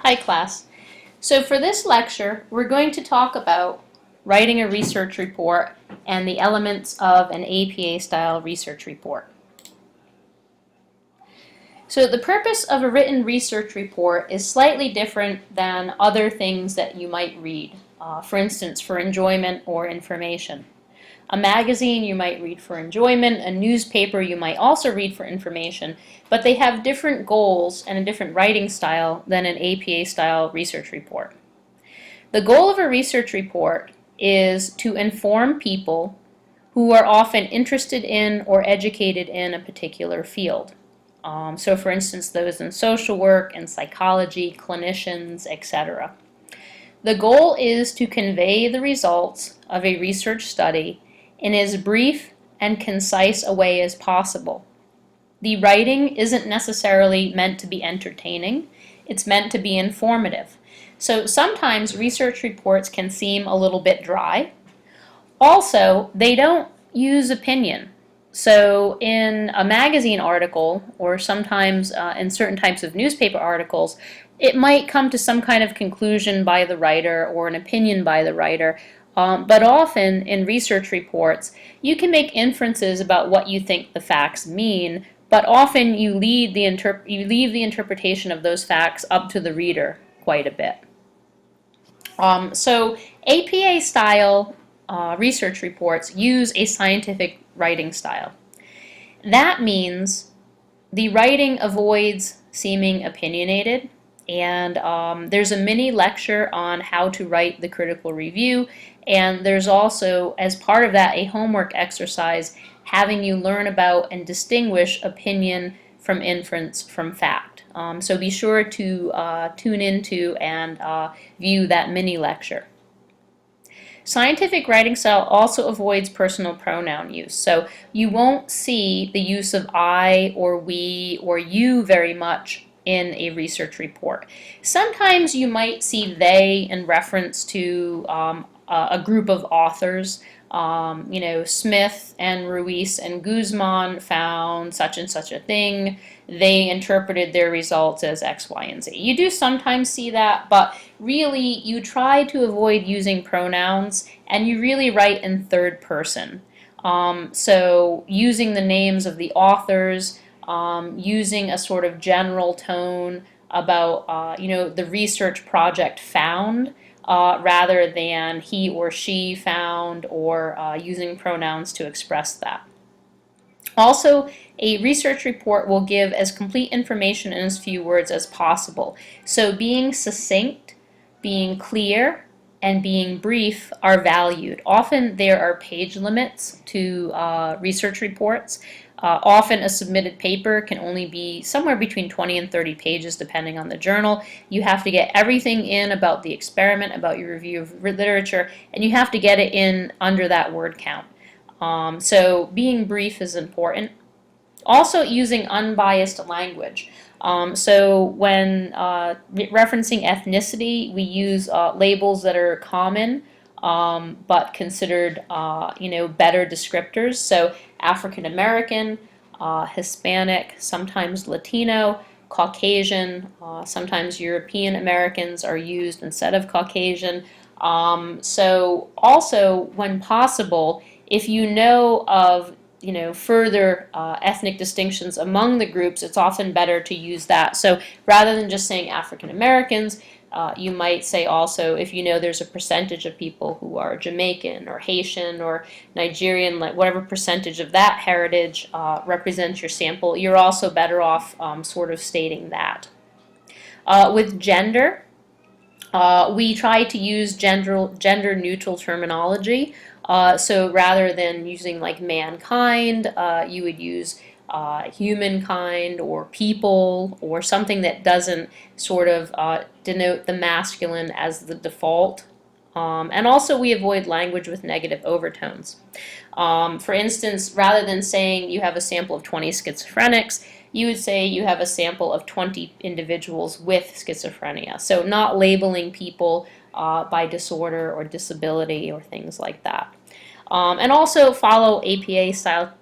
Hi class. So for this lecture, we're going to talk about writing a research report and the elements of an APA-style research report. So the purpose of a written research report is slightly different than other things that you might read, for instance, for enjoyment or information. A magazine you might read for enjoyment, a newspaper you might also read for information, but they have different goals and a different writing style than an APA-style research report. The goal of a research report is to inform people who are often interested in or educated in a particular field. So for instance, those in social work and psychology, clinicians, etc. The goal is to convey the results of a research study in as brief and concise a way as possible. The writing isn't necessarily meant to be entertaining, it's meant to be informative. So sometimes research reports can seem a little bit dry. Also, they don't use opinion. So in a magazine article, or sometimes in certain types of newspaper articles, it might come to some kind of conclusion by the writer or an opinion by the writer. But often in research reports, you can make inferences about what you think the facts mean, but often you leave the interpretation of those facts up to the reader quite a bit. So APA-style research reports use a scientific writing style. That means the writing avoids seeming opinionated, and there's a mini lecture on how to write the critical review, and there's also, as part of that, a homework exercise having you learn about and distinguish opinion from inference from fact. So be sure to tune into and view that mini lecture. Scientific writing style also avoids personal pronoun use. So you won't see the use of I or we or you very much in a research report. Sometimes you might see they in reference to a group of authors. Smith and Ruiz and Guzman found such and such a thing. They interpreted their results as X, Y, and Z. You do sometimes see that, but really you try to avoid using pronouns and you really write in third person. So using the names of the authors, using a sort of general tone about the research project found, rather than he or she found, or using pronouns to express that. Also, a research report will give as complete information in as few words as possible. So being succinct, being clear, and being brief are valued. Often there are page limits to research reports. Often a submitted paper can only be somewhere between 20 and 30 pages depending on the journal. You have to get everything in about the experiment, about your review of literature, and you have to get it in under that word count. So being brief is important. Also using unbiased language. So when referencing ethnicity, we use labels that are common but considered better descriptors. So African American, Hispanic, sometimes Latino, Caucasian, sometimes European Americans are used instead of Caucasian. So also, when possible, if you know of further ethnic distinctions among the groups, it's often better to use that. So rather than just saying African Americans, you might say also, if you know there's a percentage of people who are Jamaican or Haitian or Nigerian, like whatever percentage of that heritage represents your sample, you're also better off sort of stating that. With gender, we try to use gender neutral terminology. So rather than using like mankind, you would use humankind or people, or something that doesn't sort of denote the masculine as the default. And also we avoid language with negative overtones. For instance, rather than saying you have a sample of 20 schizophrenics, you would say you have a sample of 20 individuals with schizophrenia. So not labeling people by disorder or disability or things like that. And also follow APA style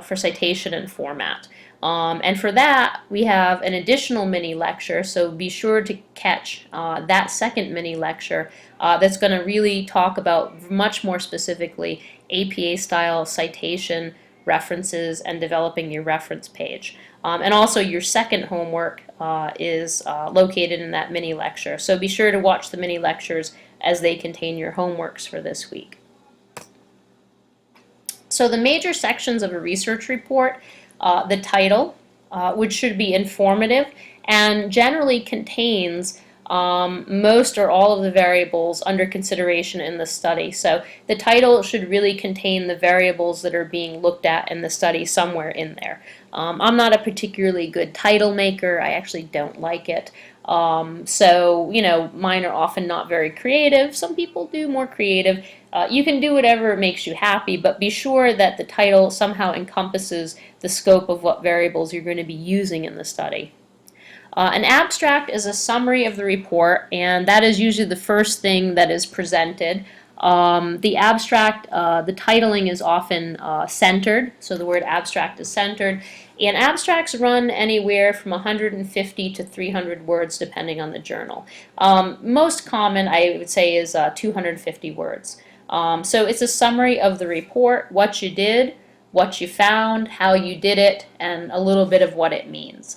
for citation and format. And for that, we have an additional mini lecture, so be sure to catch that second mini lecture that's going to really talk about much more specifically APA-style citation, references, and developing your reference page. And also your second homework is located in that mini lecture, so be sure to watch the mini lectures as they contain your homeworks for this week. So the major sections of a research report, the title, which should be informative and generally contains most or all of the variables under consideration in the study. So the title should really contain the variables that are being looked at in the study somewhere in there. I'm not a particularly good title maker. I actually don't like it. So, you know, mine are often not very creative. Some people do more creative. You can do whatever makes you happy, but be sure that the title somehow encompasses the scope of what variables you're going to be using in the study. An abstract is a summary of the report, and that is usually the first thing that is presented. The abstract, the titling is often centered, so the word abstract is centered, and abstracts run anywhere from 150 to 300 words depending on the journal. Most common, I would say, is 250 words. So it's a summary of the report, what you did, what you found, how you did it, and a little bit of what it means.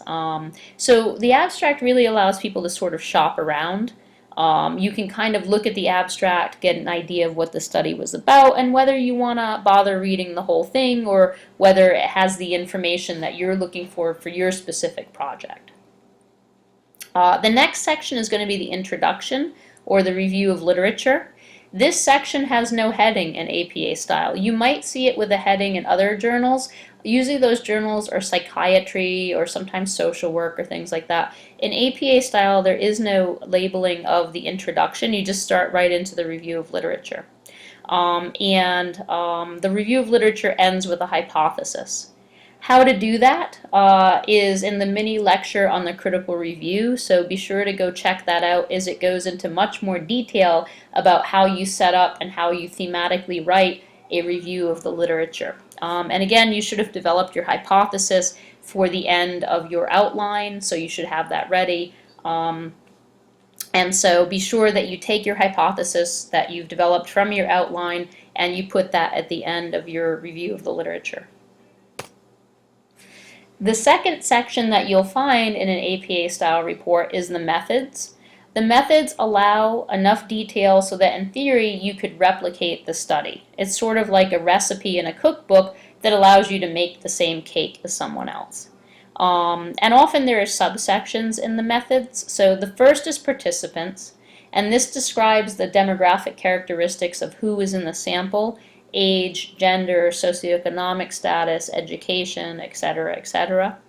So the abstract really allows people to sort of shop around. You can kind of look at the abstract, get an idea of what the study was about, and whether you want to bother reading the whole thing or whether it has the information that you're looking for your specific project. The next section is going to be the introduction or the review of literature. This section has no heading in APA style. You might see it with a heading in other journals. Usually those journals are psychiatry or sometimes social work or things like that. In APA style, there is no labeling of the introduction. You just start right into the review of literature. The review of literature ends with a hypothesis. How to do that is in the mini lecture on the critical review, so be sure to go check that out as it goes into much more detail about how you set up and how you thematically write a review of the literature. And again, you should have developed your hypothesis for the end of your outline, so you should have that ready. And so be sure that you take your hypothesis that you've developed from your outline and you put that at the end of your review of the literature. The second section that you'll find in an APA-style report is the methods. The methods allow enough detail so that in theory you could replicate the study. It's sort of like a recipe in a cookbook that allows you to make the same cake as someone else. And often there are subsections in the methods. So the first is participants, and this describes the demographic characteristics of who is in the sample: age, gender, socioeconomic status, education, etc., etc.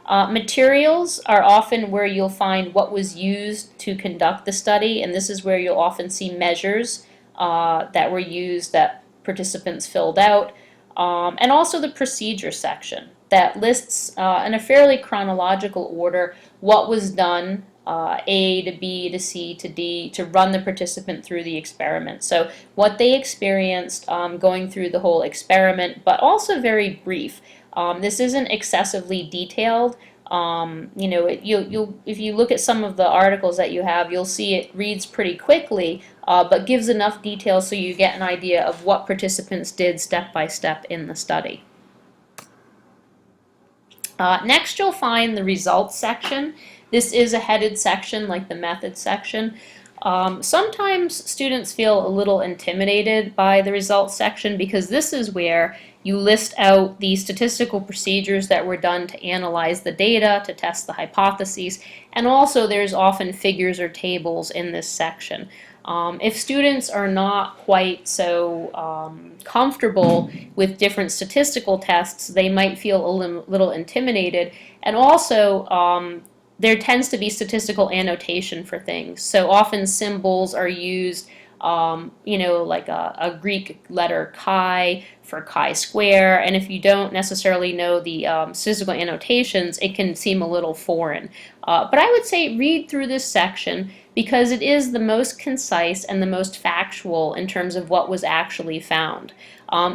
Materials are often where you'll find what was used to conduct the study, and this is where you'll often see measures that were used that participants filled out, and also the procedure section that lists in a fairly chronological order what was done, A to B to C to D, to run the participant through the experiment. So what they experienced going through the whole experiment, but also very brief. This isn't excessively detailed. You know, if you look at some of the articles that you have, you'll see it reads pretty quickly, but gives enough detail so you get an idea of what participants did step by step in the study. Next, you'll find the results section. This is a headed section like the methods section. Sometimes students feel a little intimidated by the results section because this is where you list out the statistical procedures that were done to analyze the data, to test the hypotheses, and also there's often figures or tables in this section. If students are not quite so comfortable with different statistical tests, they might feel a little intimidated, and also there tends to be statistical annotation for things. So often symbols are used, you know, like a Greek letter chi for chi-square, and if you don't necessarily know the statistical annotations, it can seem a little foreign. But I would say read through this section because it is the most concise and the most factual in terms of what was actually found.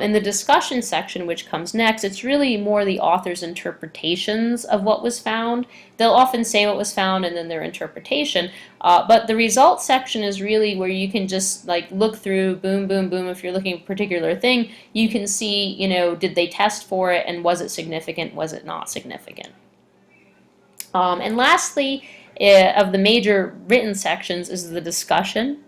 In the discussion section, which comes next, it's really more the author's interpretations of what was found. They'll often say what was found and then their interpretation, but the results section is really where you can just like look through, boom, boom, boom. If you're looking at a particular thing, you can see, you know, did they test for it and was it significant, was it not significant? And lastly, of the major written sections is the discussion.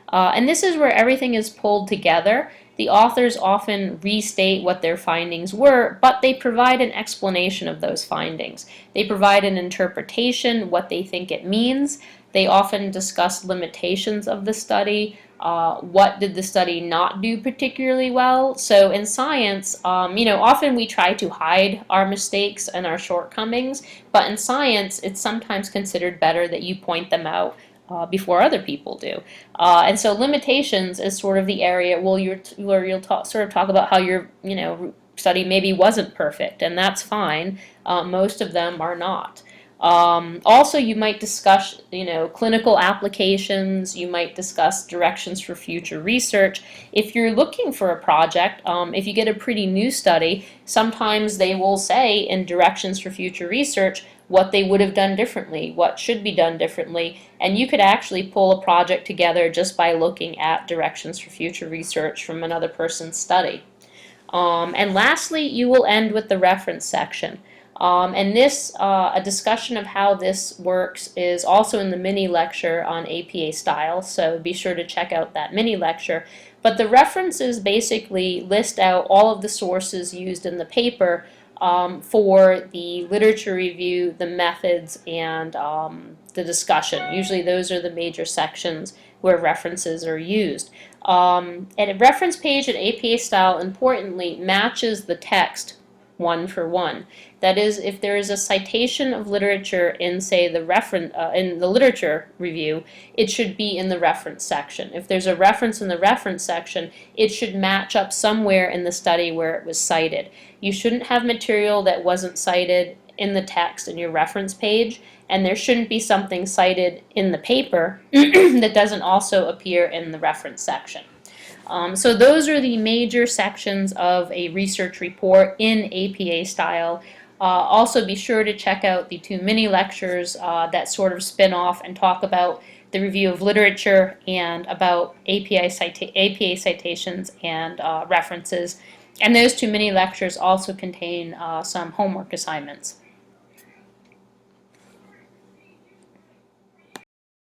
And this is where everything is pulled together. The authors often restate what their findings were, but they provide an explanation of those findings. They provide an interpretation, what they think it means. They often discuss limitations of the study. What did the study not do particularly well? So in science, you know, often we try to hide our mistakes and our shortcomings, but in science, it's sometimes considered better that you point them out before other people do. And so limitations is sort of the area where you'll sort of talk about how your, you know, study maybe wasn't perfect, and that's fine. Most of them are not. Also, you might discuss, you know, clinical applications. You might discuss directions for future research. If you're looking for a project, if you get a pretty new study, sometimes they will say in directions for future research what they would have done differently, what should be done differently, and you could actually pull a project together just by looking at directions for future research from another person's study. And lastly, you will end with the reference section. And this, a discussion of how this works is also in the mini lecture on APA style, so be sure to check out that mini lecture. But the references basically list out all of the sources used in the paper for the literature review, the methods, and the discussion. Usually those are the major sections where references are used. And a reference page in APA style, importantly, matches the text one for one. That is, if there is a citation of literature in, say, the in the literature review, it should be in the reference section. If there's a reference in the reference section, it should match up somewhere in the study where it was cited. You shouldn't have material that wasn't cited in the text in your reference page, and there shouldn't be something cited in the paper that doesn't also appear in the reference section. So those are the major sections of a research report in APA style. Also be sure to check out the 2 mini lectures that sort of spin off and talk about the review of literature and about APA citations and references. And those 2 mini lectures also contain some homework assignments.